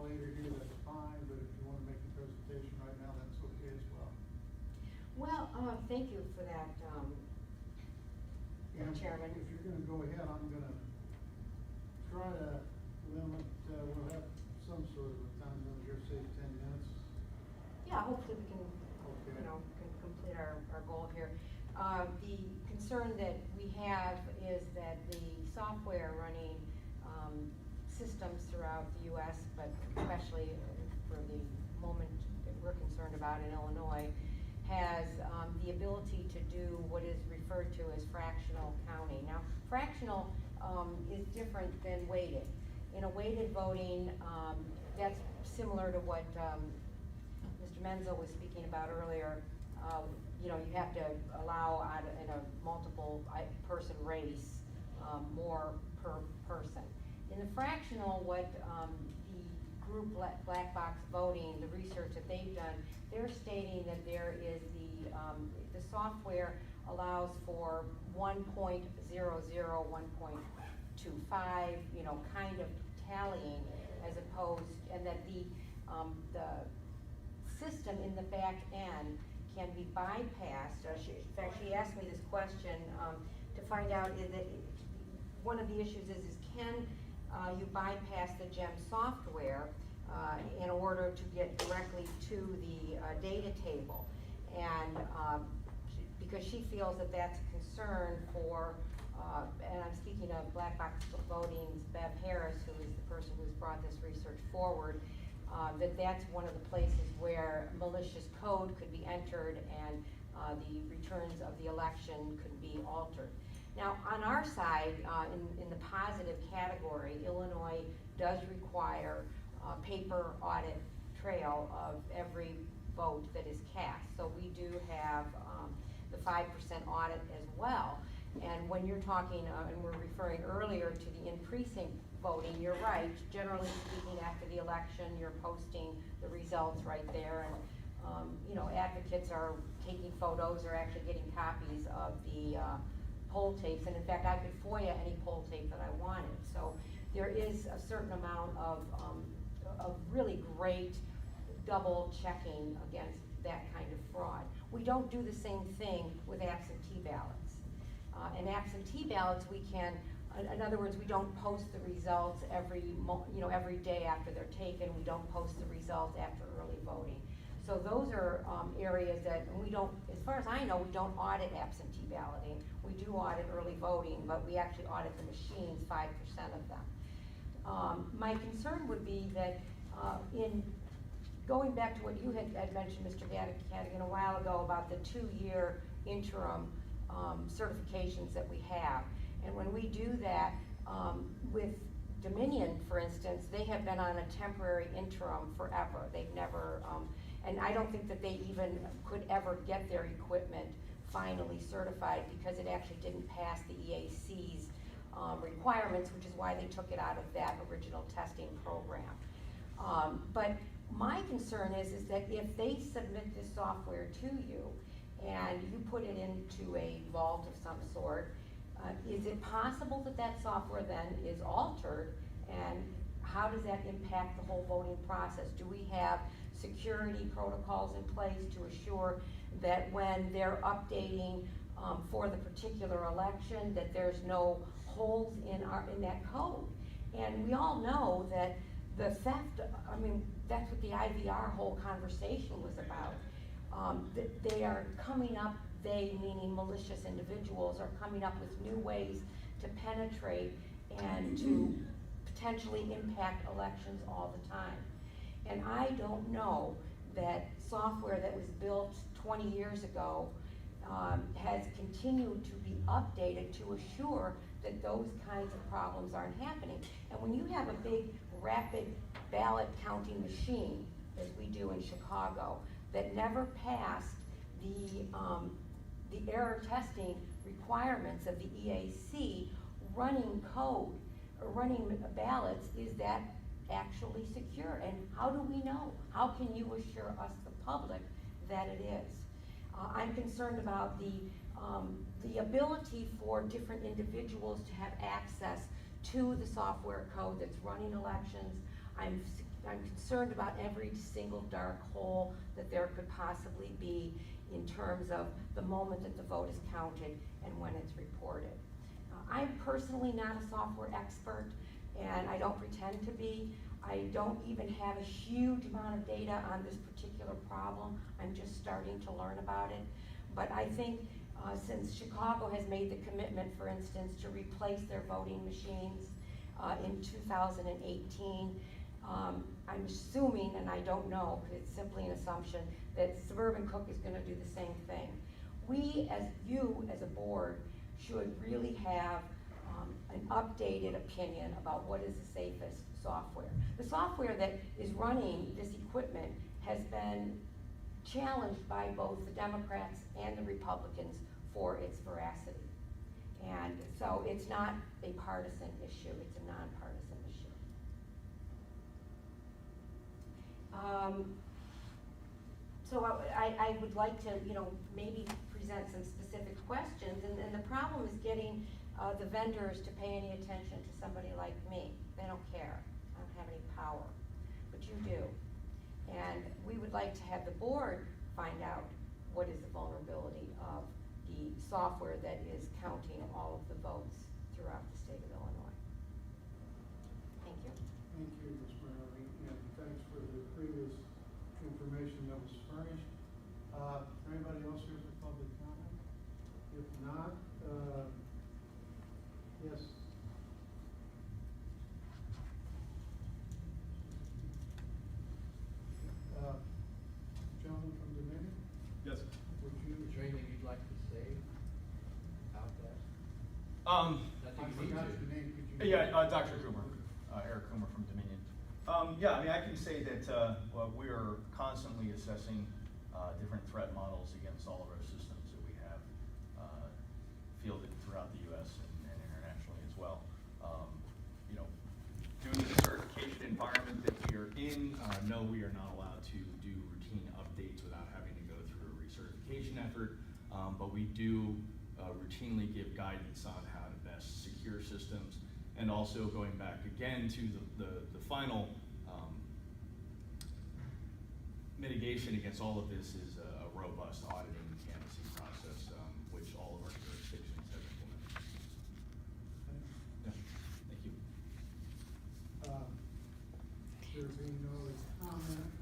later here, that's fine, but if you want to make the presentation right now, that's okay as well. Well, thank you for that, And Chairman. if you're gonna go ahead, I'm gonna try to limit, we'll have some sort of a time limit here, say 10 minutes. Yeah, hopefully we can, Okay. can complete our goal here. The concern that we have is that the software running systems throughout the U.S., but especially for the moment that we're concerned about in Illinois, has the ability to do what is referred to as fractional counting. Now, fractional is different than weighted. In a weighted voting, that's similar to what Mr. Menzo was speaking about earlier. You have to allow in a multiple person race more per person. In the fractional, what the group Black Box Voting, the research that they've done, they're stating that there is the software allows for 1.00, 1.25, kind of tallying, as opposed, and that the system in the back end can be bypassed. In fact, she asked me this question to find out is that one of the issues is can you bypass the GEM software in order to get directly to the data table, and because she feels that that's a concern for, and I'm speaking of Black Box Voting's Bev Harris, who is the person who's brought this research forward, that's one of the places where malicious code could be entered and the returns of the election could be altered. Now, on our side, in the positive category, Illinois does require paper audit trail of every vote that is cast. So we do have the 5% audit as well. And when you're talking, and we're referring earlier to the in-precinct voting, you're right. Generally speaking, after the election, you're posting the results right there. And, advocates are taking photos or actually getting copies of the poll tapes. And in fact, I could FOIA any poll tape that I wanted. So there is a certain amount of really great double checking against that kind of fraud. We don't do the same thing with absentee ballots. And absentee ballots, we can, in other words, we don't post the results every day after they're taken. We don't post the results after early voting. So those are areas that we don't, as far as I know, we don't audit absentee balloting. We do audit early voting, but we actually audit the machines, 5% of them. My concern would be that in going back to what you had mentioned, Mr. Cadigan, a while ago about the 2-year interim certifications that we have. And when we do that with Dominion, for instance, they have been on a temporary interim forever. They've never, and I don't think that they even could ever get their equipment finally certified because it actually didn't pass the EAC's requirements, which is why they took it out of that original testing program. But my concern is that if they submit this software to you and you put it into a vault of some sort, is it possible that that software then is altered, and how does that impact the whole voting process? Do we have security protocols in place to assure that when they're updating for the particular election that there's no holes in that code? And we all know that the theft, I mean, that's what the IVR whole conversation was about. They are coming up, they meaning malicious individuals, are coming up with new ways to penetrate and to potentially impact elections all the time. And I don't know that software that was built 20 years ago has continued to be updated to assure that those kinds of problems aren't happening. And when you have a big rapid ballot counting machine, as we do in Chicago, that never passed the error testing requirements of the EAC, running code or running ballots, is that actually secure? And how do we know? How can you assure us, the public, that it is? I'm concerned about the ability for different individuals to have access to the software code that's running elections. I'm I'm concerned about every single dark hole that there could possibly be in terms of the moment that the vote is counted and when it's reported. I'm personally not a software expert, and I don't pretend to be. I don't even have a huge amount of data on this particular problem. I'm just starting to learn about it. But I think since Chicago has made the commitment, for instance, to replace their voting machines in 2018, I'm assuming, and I don't know, because it's simply an assumption, that suburban Cook is going to do the same thing. We, as a board, should really have an updated opinion about what is the safest software. The software that is running this equipment has been challenged by both the Democrats and the Republicans for its veracity. And so it's not a partisan issue, it's a nonpartisan issue. So I would like to, maybe present some specific questions, and the problem is getting the vendors to pay any attention to somebody like me. They don't care. I don't have any power, but you do. And we would like to have the board find out what is the vulnerability of the software that is counting all of the votes throughout the state of Illinois. Thank you. Thank you, Ms. Murray, and thanks for the previous information that was furnished. Anybody else here for public comment? If not, yes. Gentleman from Dominion? Yes. Would you? Is there anything you'd like to say about that? I Nothing you need forgot to. your name. Could you? Yeah, Dr. Coomer, Eric Coomer from Dominion. Yeah, I mean, I can say that well, we are constantly assessing different threat models against all of our systems that we have fielded throughout the U.S. and internationally as well. Due to the certification environment that we are in, no, we are not allowed to do routine updates without having to go through a recertification effort, but we do routinely give guidance on how to best secure systems, and also going back again to the final mitigation against all of this is a robust auditing and canvassing process, which all of our jurisdictions have implemented. Yeah, thank you. There being no other comment,